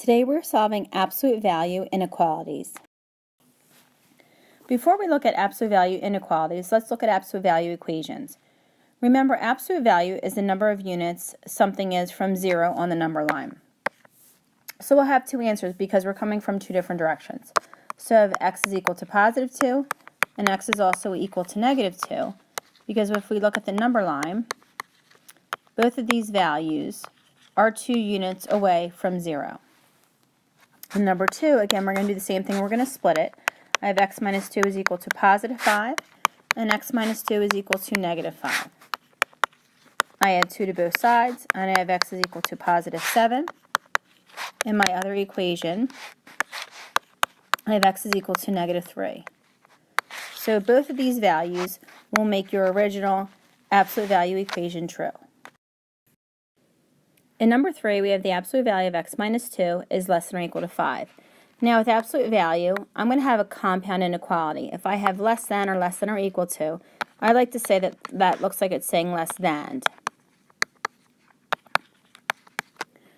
Today we're solving absolute value inequalities. Before we look at absolute value inequalities, let's look at absolute value equations. Remember, absolute value is the number of units something is from 0 on the number line. So we'll have two answers because we're coming from two different directions. So if x is equal to positive 2 and x is also equal to negative 2, because if we look at the number line, both of these values are 2 units away from 0. And number 2, again, we're going to do the same thing. We're going to split it. I have x minus 2 is equal to positive 5, and x minus 2 is equal to negative 5. I add 2 to both sides, and I have x is equal to positive 7. In my other equation, I have x is equal to negative 3. So both of these values will make your original absolute value equation true. In number 3, we have the absolute value of x minus 2 is less than or equal to 5. Now with absolute value, I'm going to have a compound inequality. If I have less than or equal to, I like to say that that looks like it's saying less than.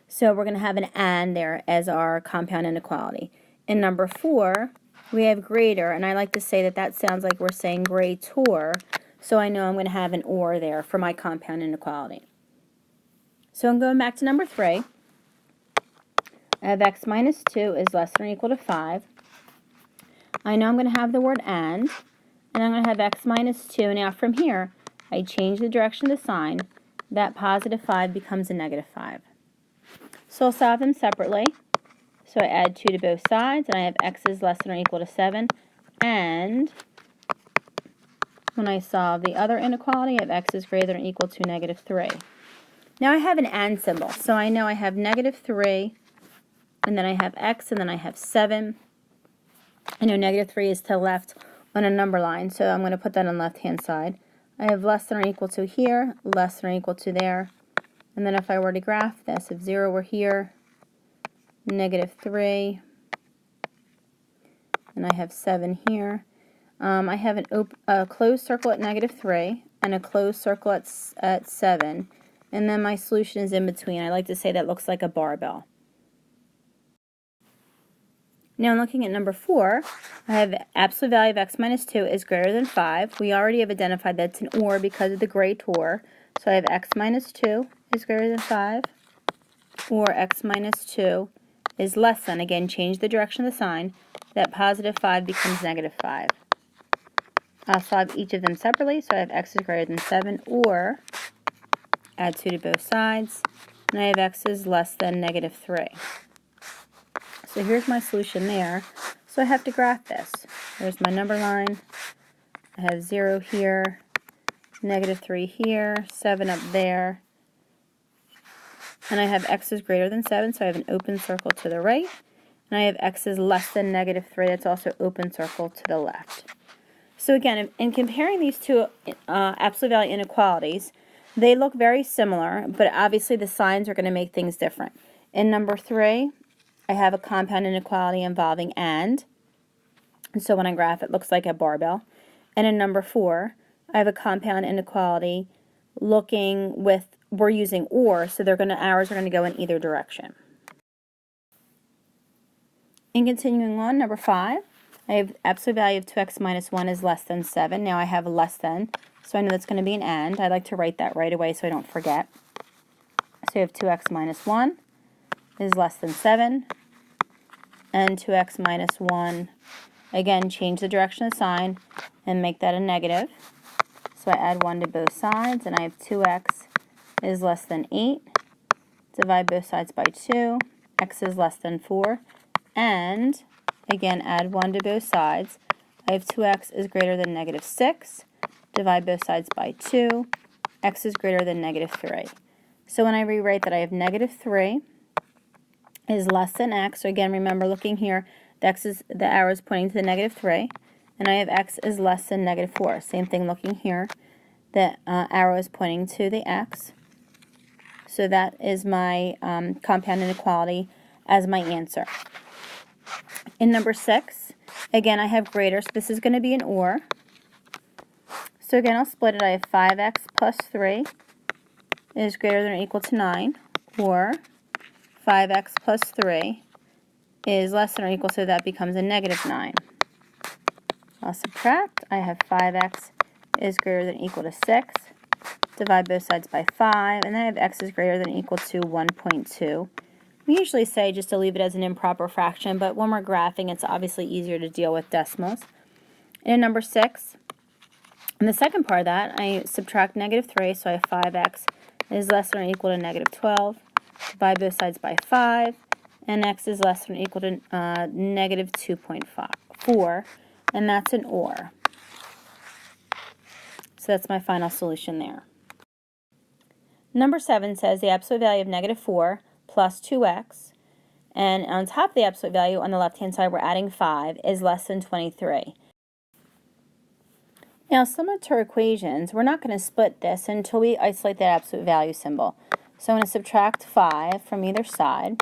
So we're going to have an and there as our compound inequality. In number 4, we have greater, and I like to say that that sounds like we're saying greater, so I know I'm going to have an or there for my compound inequality. So I'm going back to number 3. I have x minus 2 is less than or equal to 5. I know I'm going to have the word and I'm going to have x minus 2. Now from here, I change the direction of the sign. That positive 5 becomes a negative 5. So I'll solve them separately. So I add 2 to both sides, and I have x is less than or equal to 7. And when I solve the other inequality, I have x is greater than or equal to negative 3. Now I have an and symbol, so I know I have negative 3, and then I have x, and then I have 7. I know negative 3 is to the left on a number line, so I'm going to put that on the left-hand side. I have less than or equal to here, less than or equal to there. And then if I were to graph this, if 0 were here, negative 3, and I have 7 here. I have a closed circle at negative 3 and a closed circle at 7. And then my solution is in between. I like to say that looks like a barbell. Now looking at number 4, I have absolute value of x minus 2 is greater than 5. We already have identified that's an or because of the greater. So I have x minus 2 is greater than 5, or x minus 2 is less than. Again, change the direction of the sign. That positive 5 becomes negative 5. I'll solve each of them separately. So I have x is greater than 7, or add 2 to both sides, and I have x is less than negative 3. So here's my solution there. So I have to graph this. There's my number line. I have 0 here, negative 3 here, 7 up there, and I have x is greater than 7, so I have an open circle to the right, and I have x is less than negative 3. That's also open circle to the left. So again, in comparing these two absolute value inequalities, they look very similar, but obviously the signs are going to make things different. In number 3, I have a compound inequality involving and so when I graph it looks like a barbell. And in number 4, I have a compound inequality we're using or, so arrows are going to go in either direction. In continuing on, number 5, I have absolute value of 2x minus 1 is less than 7. Now I have a less than, so I know that's going to be an and. I like to write that right away so I don't forget. So you have 2x minus 1 is less than 7, and 2x minus 1, again, change the direction of the sign and make that a negative. So I add 1 to both sides, and I have 2x is less than 8. Divide both sides by 2. X is less than 4. And, again, add 1 to both sides. I have 2x is greater than negative 6. Divide both sides by 2. X is greater than negative 3. So when I rewrite that, I have negative 3 is less than x. So again, remember looking here, the arrow is pointing to the negative 3. And I have x is less than negative 4. Same thing looking here. The arrow is pointing to the x. So that is my compound inequality as my answer. In number 6, again, I have greater, so this is going to be an or. So again, I'll split it. I have 5x plus 3 is greater than or equal to 9, or 5x plus 3 is less than or equal, so that becomes a negative 9. I'll subtract. I have 5x is greater than or equal to 6. Divide both sides by 5, and then I have x is greater than or equal to 1.2. We usually say just to leave it as an improper fraction, but when we're graphing, it's obviously easier to deal with decimals. And in number 6, in the second part of that, I subtract negative 3, so I have 5x is less than or equal to negative 12. Divide both sides by 5, and x is less than or equal to negative 2.4, and that's an OR. So that's my final solution there. Number 7 says the absolute value of negative 4 plus 2x, and on top of the absolute value on the left-hand side we're adding 5, is less than 23. Now, similar to our equations, we're not going to split this until we isolate that absolute value symbol. So I'm going to subtract 5 from either side,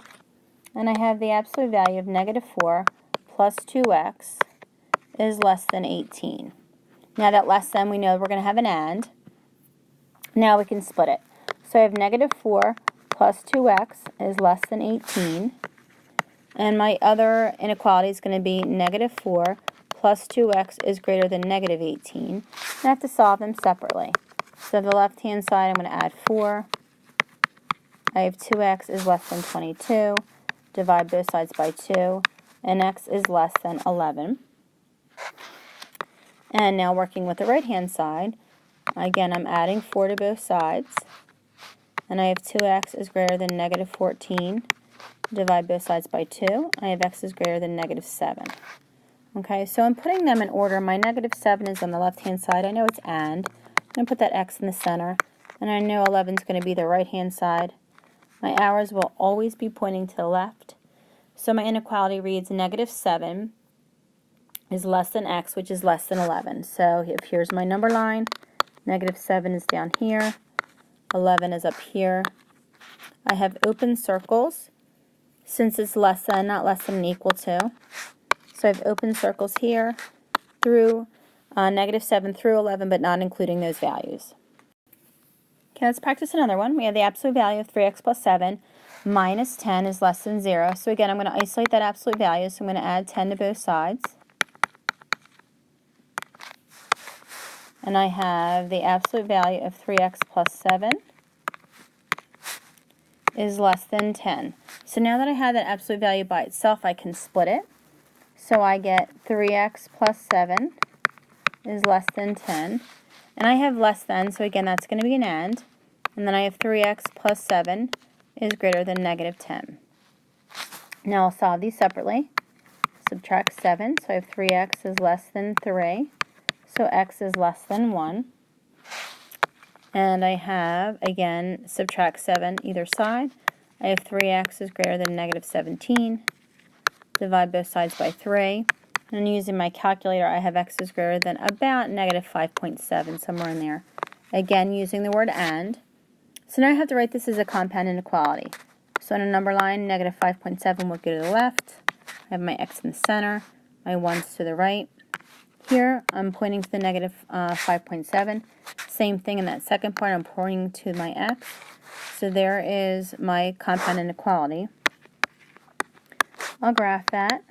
and I have the absolute value of negative 4 plus 2x is less than 18. Now that less than, we know we're going to have an and. Now we can split it. So I have negative 4 plus 2x is less than 18, and my other inequality is going to be negative 4 plus 2x is greater than negative 18. I have to solve them separately. So the left-hand side, I'm going to add 4. I have 2x is less than 22. Divide both sides by 2, and x is less than 11. And now working with the right-hand side, again, I'm adding 4 to both sides. And I have 2x is greater than negative 14. Divide both sides by 2. I have x is greater than negative 7. Okay, so I'm putting them in order. My negative 7 is on the left-hand side. I know it's and. I'm going to put that x in the center. And I know 11 is going to be the right-hand side. My arrows will always be pointing to the left. So my inequality reads negative 7 is less than x, which is less than 11. So if here's my number line, negative 7 is down here. 11 is up here. I have open circles since it's less than, not less than, equal to. So I have open circles here through negative 7 through 11, but not including those values. Okay, let's practice another one. We have the absolute value of 3x plus 7 minus 10 is less than 0. So again, I'm going to isolate that absolute value, so I'm going to add 10 to both sides. And I have the absolute value of 3x plus 7 is less than 10. So now that I have that absolute value by itself, I can split it. So I get 3x plus 7 is less than 10. And I have less than, so again, that's going to be an and. And then I have 3x plus 7 is greater than negative 10. Now I'll solve these separately. Subtract 7, so I have 3x is less than 3. So x is less than 1. And I have, again, subtract 7 either side. I have 3x is greater than negative 17. Divide both sides by 3. And using my calculator, I have x is greater than about negative 5.7, somewhere in there. Again, using the word and. So now I have to write this as a compound inequality. So on a number line, negative 5.7 will go to the left. I have my x in the center, my 1's to the right. Here, I'm pointing to the negative 5.7. Same thing in that second part, I'm pointing to my x. So there is my compound inequality. I'll graph that.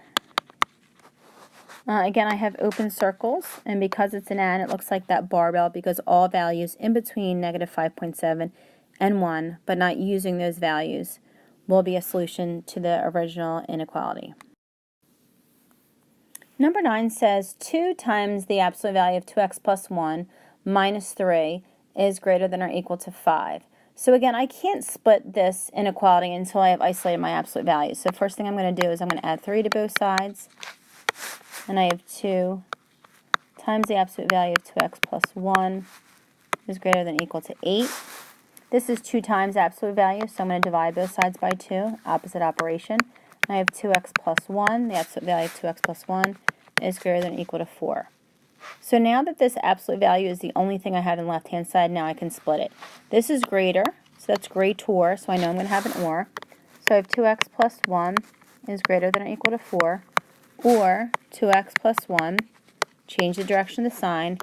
Again, I have open circles, and because it's an and, it looks like that barbell because all values in between negative 5.7 and 1, but not using those values, will be a solution to the original inequality. Number 9 says 2 times the absolute value of 2x plus 1 minus 3 is greater than or equal to 5. So again, I can't split this inequality until I have isolated my absolute value. So first thing I'm going to do is I'm going to add 3 to both sides. And I have 2 times the absolute value of 2x plus 1 is greater than or equal to 8. This is 2 times absolute value, so I'm going to divide both sides by 2, opposite operation. I have 2x plus 1, the absolute value of 2x plus 1 is greater than or equal to 4. So now that this absolute value is the only thing I have on the left-hand side, now I can split it. This is greater, so that's greater, so I know I'm going to have an or. So I have 2x plus 1 is greater than or equal to 4, or 2x plus 1, change the direction of the sign,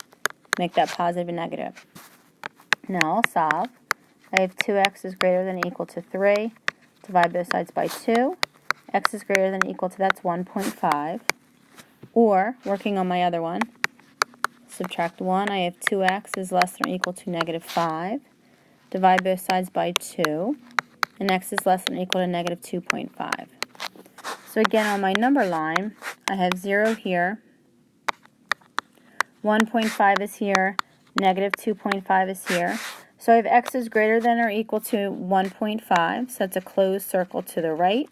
make that positive and negative. Now I'll solve. I have 2x is greater than or equal to 3, divide both sides by 2, x is greater than or equal to, that's 1.5. Or, working on my other one, subtract 1, I have 2x is less than or equal to negative 5. Divide both sides by 2, and x is less than or equal to negative 2.5. So again, on my number line, I have 0 here, 1.5 is here, negative 2.5 is here. So I have x is greater than or equal to 1.5, so that's a closed circle to the right.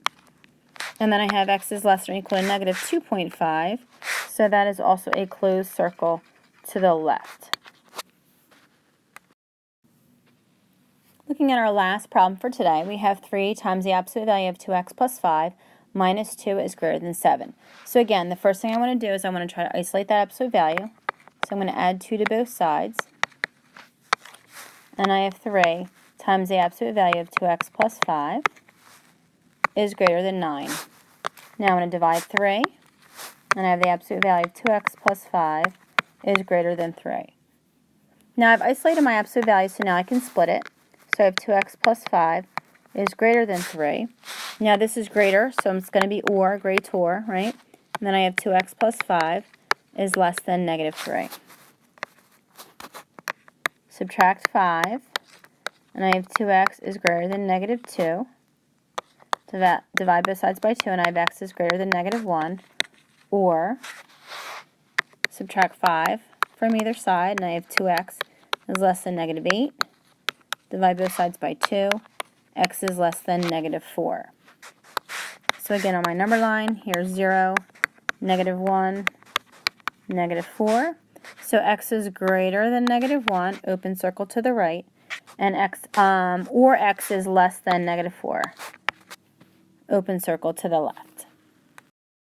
And then I have x is less than or equal to negative 2.5, so that is also a closed circle to the left. Looking at our last problem for today, we have 3 times the absolute value of 2x plus 5 minus 2 is greater than 7. So again, the first thing I want to do is I want to try to isolate that absolute value. So I'm going to add 2 to both sides. And I have 3 times the absolute value of 2x plus 5 is greater than 9. Now I'm going to divide 3, and I have the absolute value of 2x plus 5 is greater than 3. Now I've isolated my absolute value, so now I can split it. So I have 2x plus 5 is greater than 3. Now this is greater, so it's going to be or, greater, right? And then I have 2x plus 5 is less than negative 3. Subtract 5, and I have 2x is greater than negative 2. Divide both sides by 2, and I have x is greater than negative 1. Or, subtract 5 from either side, and I have 2x is less than negative 8. Divide both sides by 2. X is less than negative 4. So again, on my number line, here's 0, negative 1, negative 4. So x is greater than negative 1, open circle to the right, and x is less than negative 4, open circle to the left.